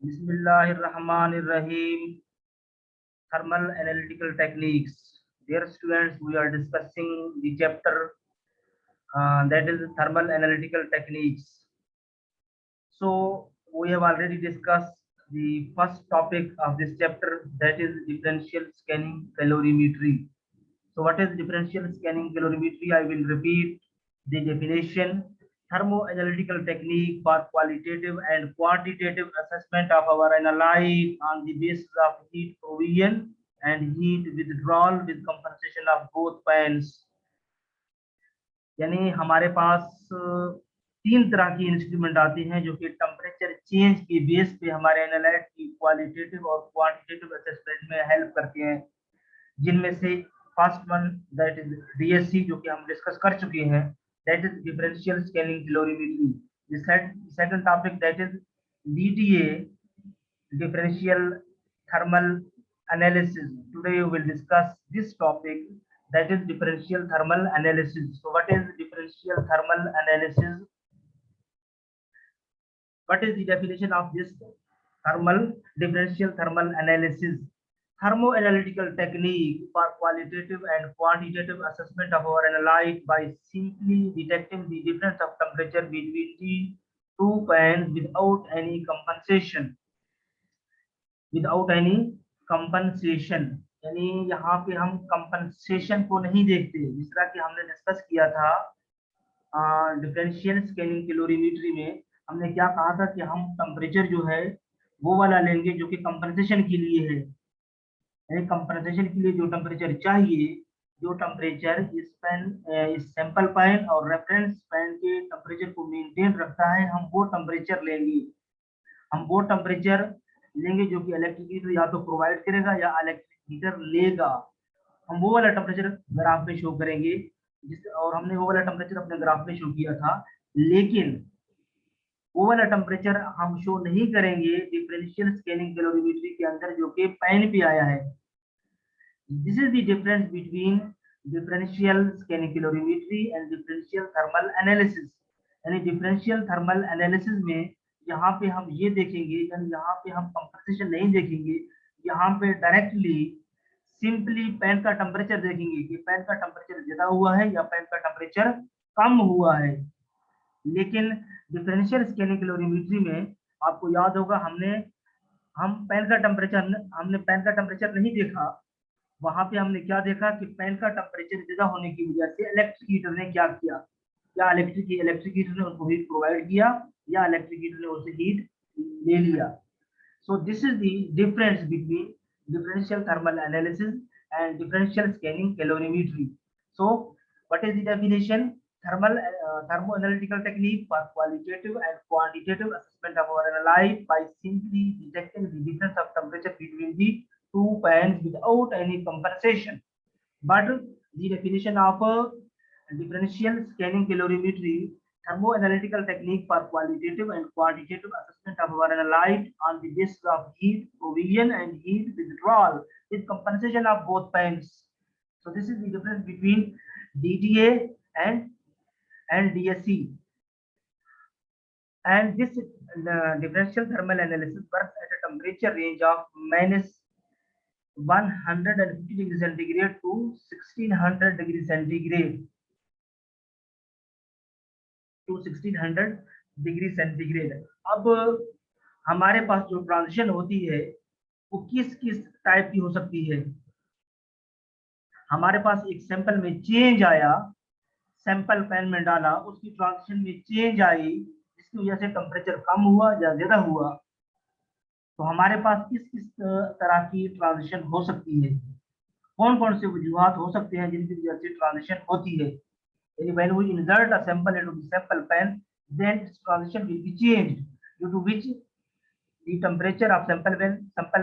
Bismillahirrahmanirrahim. Thermal analytical techniques. Dear students, we are discussing the chapter that is thermal analytical techniques. So we have already discussed the first topic of this chapter, that is differential scanning calorimetry. So what is differential scanning calorimetry? I will repeat the definition. Thermoanalytical technique for qualitative and quantitative assessment of our analyte on the basis of heat provision and heat withdrawal with compensation of both pans. यानी हमारे पास तीन तरह की instrument आती हैं जो कि temperature change के बेस पे हमारे एनालाइट की क्वालिटेटिव और क्वांटिटेटिव असेसमेंट में हेल्प करते हैं, जिनमें से first one that is DSC जो कि हम डिस्कस कर चुके हैं, that is differential scanning calorimetry. The second topic that is DTA, differential thermal analysis. Today we will discuss this topic, that is differential thermal analysis. So what is differential thermal analysis? What is the definition of this differential thermal analysis? Thermoanalytical technique for qualitative and quantitative assessment of our analyte by simply detecting the difference of temperature between the two pans without any compensation. यानी यहाँ पे हम compensation को नहीं देखते, जिस तरह कि हमने डिस्कस किया था डिफरेंशियल स्कैनिंग कैलोरीमेट्री में. हमने क्या कहा था कि हम टेम्परेचर जो है वो वाला लेंगे जो कि कंपनसेशन के लिए है, यानी कंपनसेशन के लिए जो टेम्परेचर चाहिए, जो टेम्परेचर इस सैंपल पैन और रेफरेंस पैन के टेम्परेचर को मेंटेन रखता है, हम वो टेम्परेचर लेंगे. हम वो टेम्परेचर लेंगे जो कि इलेक्ट्रिक हीटर या तो प्रोवाइड करेगा या इलेक्ट्रिक हीटर लेगा. हम वो वाला टेम्परेचर ग्राफ में शो करेंगे, और हमने वो वाला टेम्परेचर अपने ग्राफ में शो किया था, लेकिन वो वाला टेम्परेचर हम शो नहीं करेंगे डिफरेंशियल स्कैनिंग कैलोरीमेट्री के अंदर जो कि पैन पे आया है. This is the difference between differential scanning calorimetry and differential thermal analysis. यानी डिफरेंशियल थर्मल एनालिसिस में यहाँ पे हम ये देखेंगे, यानी यहाँ पे हम कंपनसेशन नहीं देखेंगे, यहाँ पे डायरेक्टली सिंपली पैन का टेम्परेचर देखेंगे कि पैन का टेम्परेचर ज्यादा हुआ है या पैन का टेम्परेचर कम हुआ है. लेकिन डिफरेंशियल स्कैनिंग कैलोरीमेट्री में आपको याद होगा हम पैन का टेम्परेचर नहीं देखा. वहां पे हमने क्या देखा कि पैन का टेम्परेचर ज्यादा होने की वजह से इलेक्ट्रिक हीटर ने क्या किया, या इलेक्ट्रिक हीटर ने उनको हीट प्रोवाइड किया या इलेक्ट्रिक हीटर ने उससे हीट ले लिया. So this is the difference between differential thermal analysis and differential scanning calorimetry. So what is the definition? Thermoanalytical technique for qualitative and quantitative assessment of our analyte by simply detecting the difference of temperature between the two pans without any compensation. But the definition of a differential scanning calorimetry, thermoanalytical technique for qualitative and quantitative assessment of our analyte on the basis of heat provision and heat withdrawal with compensation of both pans. So this is the difference between DTA and DSC. And this differential thermal analysis works at a temperature range of minus 150 degrees centigrade to 1600 degrees centigrade. 1600 degree centigrade. अब हमारे पास जो transition होती है वो किस किस type की हो सकती है. हमारे पास एक सैंपल में चेंज आया, सैंपल पैन में डाला, उसकी ट्रांजिशन में चेंज आई जिसकी वजह से टेम्परेचर कम हुआ या ज्यादा हुआ. तो हमारे पास किस किस तरह की ट्रांजिशन हो सकती है, कौन कौन से वजूहात हो सकते हैं जिनकी वजह से ट्रांजिशन होती है. When we insert a sample into the sample pan, then its transition will be changed, due to which the temperature of sample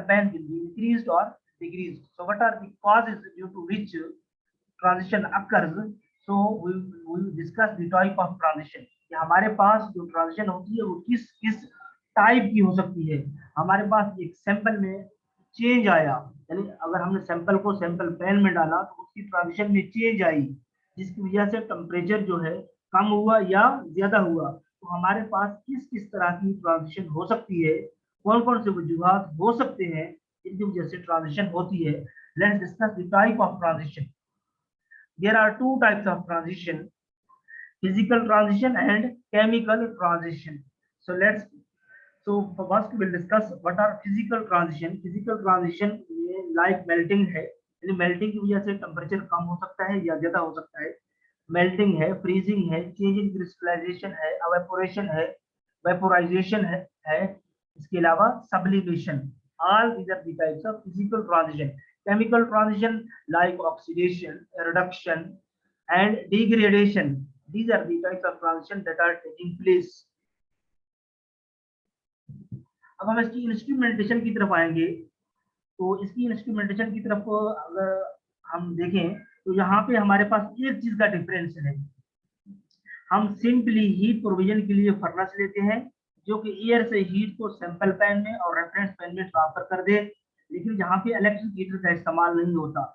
pan will be increased or decreased. So what are the causes due to which transition occurs? So we will discuss the type of transition. कि हमारे पास जो transition होती है वो किस किस type की हो सकती है. हमारे पास एक सैंपल में चेंज आया, यानी अगर हमने सैंपल को सैंपल पैन में डाला तो उसकी ट्रांजिशन में चेंज आई जिसकी वजह से टेम्परेचर जो है कम हुआ या ज्यादा हुआ. तो हमारे पास किस किस तरह की ट्रांजिशन हो सकती है कौन कौन से वजूहात हो सकते हैं जिनकी वजह से ट्रांजिशन होती है। Let's discuss the type of transition. There are two types of transition, physical transition and chemical transition. So first we'll discuss what are physical transition. Physical transition में like melting है, यानी melting की वजह से temperature कम हो सकता है या ज्यादा हो सकता है। मेल्टिंग है, फ्रीजिंग है, चेंज इन क्रिस्टलाइजेशन है, एवेपोरेशन है, वेपोराइजेशन है, इसके अलावा sublimation. All these are the types of physical transition. Chemical transition like oxidation, reduction and degradation, these are the types of transition that are taking place. अब हम इसकी instrumentation की तरफ आएंगे। तो इसकी इंस्ट्रूमेंटेशन की तरफ अगर हम देखें तो यहाँ पे हमारे पास एक चीज का डिफरेंस है। हम सिंपली हीट प्रोविजन के लिए फर्नेस लेते हैं जो कि एयर से हीट को सैंपल पैन में और रेफरेंस पैन में ट्रांसफर कर दे, लेकिन यहाँ पे इलेक्ट्रिक हीटर का इस्तेमाल नहीं होता।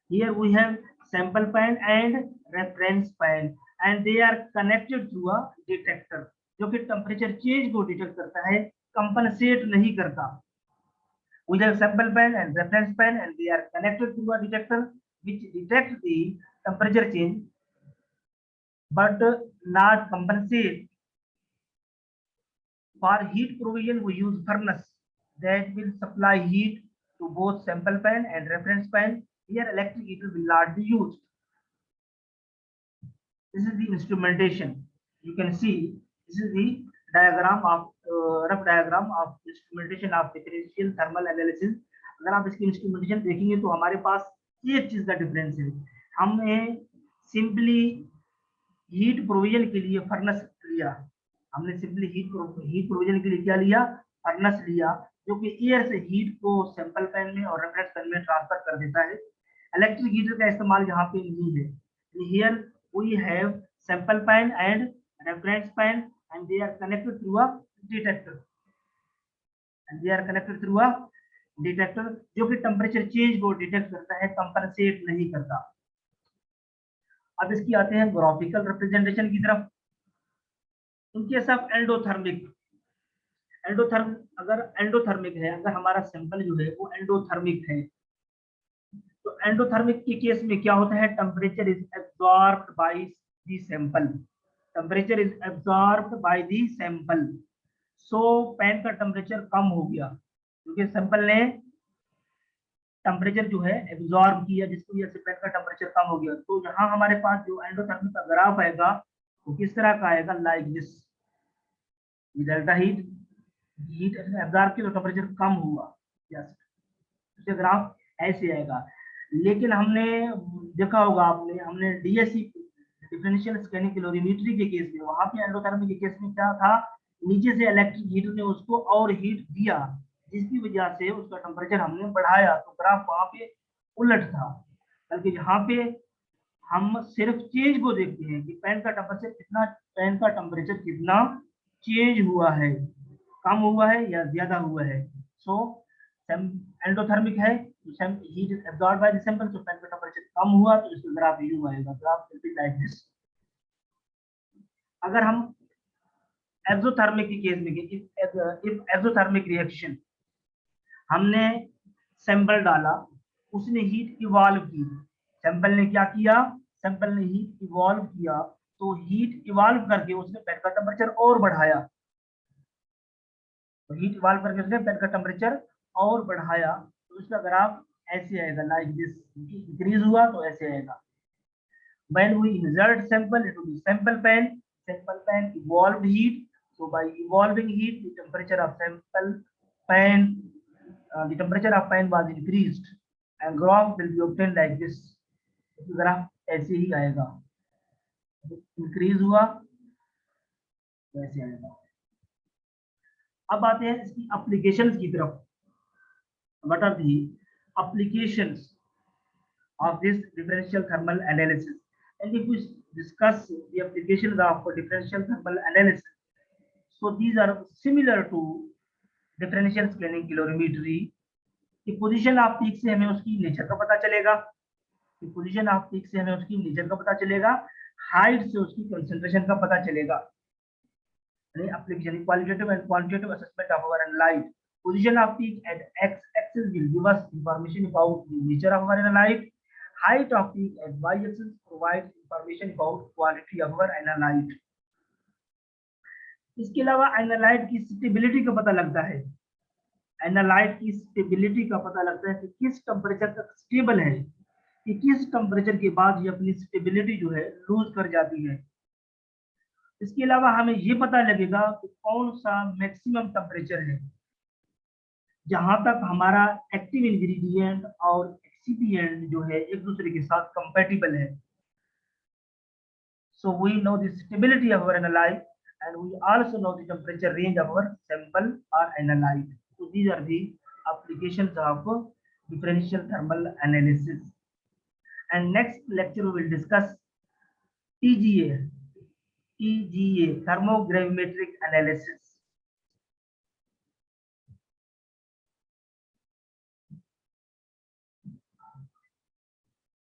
Here we have sample pan and reference pan and they are connected through a detector जो कि टेम्परेचर चेंज को डिटेक्ट करता है, कंपनसेट नहीं करता। We have sample pan and reference pan and they are connected through a detector which detects the temperature change but not compensate. For heat provision we use furnace that will supply heat to both sample pan and reference pan. Here electric heater will not be used. This is the instrumentation. You can see this is the diagram of rough diagram of instrumentation of differential thermal analysis. अगर आप इसकी instrumentation देखेंगे तो हमारे पास एक चीज का difference है। हमने सिंपली हीट प्रोविजन के लिए फर्नेस लिया, हमने सिंपली हीट प्रोविजन के लिए क्या लिया, फर्नेस लिया जो कि एयर से हीट को सैंपल पैन में और रेफरेंस पैन में ट्रांसफर कर देता है। इलेक्ट्रिक हीटर का इस्तेमाल यहाँ पे नहीं है। Here we have sample pan and reference pan and they are connected through a detector जो कि टेम्परेचर चेंज को डिटेक्ट करता है, कंपनसेट नहीं करता। अब इसकी आते हैं ग्राफिकल रिप्रेजेंटेशन की तरफ। इन केस ऑफ एंडोथर्मिक, अगर एंडोथर्मिक है, अगर हमारा सैंपल जो है वो एंडोथर्मिक है तो एंडोथर्मिक के केस में क्या होता है, temperature is absorbed by the sample, temperature is absorbed by the sample. So pan का टेम्परेचर कम हो गया क्योंकि सैंपल ने टेम्परेचर जो है एब्जॉर्ब किया, जिसकी वजह से पैन का टेम्परेचर कम हो गया। तो यहाँ हमारे पास जो एंडोथर्मिक का ग्राफ आएगा वो किस तरह का आएगा, like this. Delta heat absorb की तो टेम्परेचर कम हुआ, यस, ग्राफ ऐसे आएगा। लेकिन हमने देखा होगा आपने, हमने डीएससी डिफरेंशियल स्कैनिंग कैलोरीमेट्री के केस में, वहां पे एंडोथर्मिक के केस में क्या था, नीचे से इलेक्ट्रिक हीटर ने उसको और हीट दिया जिसकी वजह से उसका टेम्परेचर हमने बढ़ाया, तो ग्राफ वहां पे उलट था। बल्कि यहाँ पे हम सिर्फ चेंज को देखते हैं कि पैन का टेम्परेचर कितना चेंज हुआ है, कम हुआ है या ज्यादा हुआ है। सो एंडोथर्मिक है, heat is absorbed by the sample, so pan का टेम्परेचर कम हुआ तो इसका ग्राफ यू आएगा, graph will be like this. अगर हम एक्सोथर्मिक के केस में, इफ एक्सोथर्मिक रिएक्शन, हमने सैंपल डाला, उसने हीट इवॉल्व की, सैंपल ने क्या किया, सैंपल ने हीट इवॉल्व किया, तो हीट इवॉल्व करके उसने पैन का टेम्परेचर और बढ़ाया, तो हीट इवॉल्व करके उसने पैन का टेम्परेचर और बढ़ाया, तो उसका ग्राफ ऐसे आएगा, लाइक दिस। इंक्रीज हुआ तो ऐसे आएगा। When we insert sample into the sample pan evolved heat, so by evolving heat the temperature of pan was increased and graph will be obtained like this। Graph ऐसे ही आएगा, increase हुआ तो ऐसे आएगा। अब आते हैं इसकी एप्लीकेशंस की तरफ। What are the applications of this differential thermal analysis? And if we discuss the applications of differential thermal analysis, so these are similar to differential scanning calorimetry। कि पोजीशन ऑफ पीक से हमें उसकी nature का पता चलेगा, position off peak से हमें उसकी नेचर का पता चलेगा, हाइट से उसकी कंसंट्रेशन का पता चलेगा। Application qualitative and quantitative assessment of our analyte Position of peak at x-axis will give us information about the nature of our analyte. Height of peak at y-axis provides information about quality of our analyte. इसके अलावा analyte की stability का पता लगता है। Analyte की stability का पता लगता है कि किस टेम्परेचर तक स्टेबल है, कि किस टेम्परेचर के बाद ये अपनी स्टेबिलिटी जो है लूज कर जाती है। इसके अलावा हमें ये पता लगेगा कि कौन सा मैक्सिमम टेम्परेचर है जहां तक हमारा एक्टिव इंग्रेडिएंट और एक्सिपिएंट जो है एक दूसरे के साथ कंपैटिबल है। So we know the stability of our analyte and we also know the temperature range of our sample or analyte. So these are the applications of differential thermal analysis. And next lecture we will discuss TGA, thermogravimetric analysis.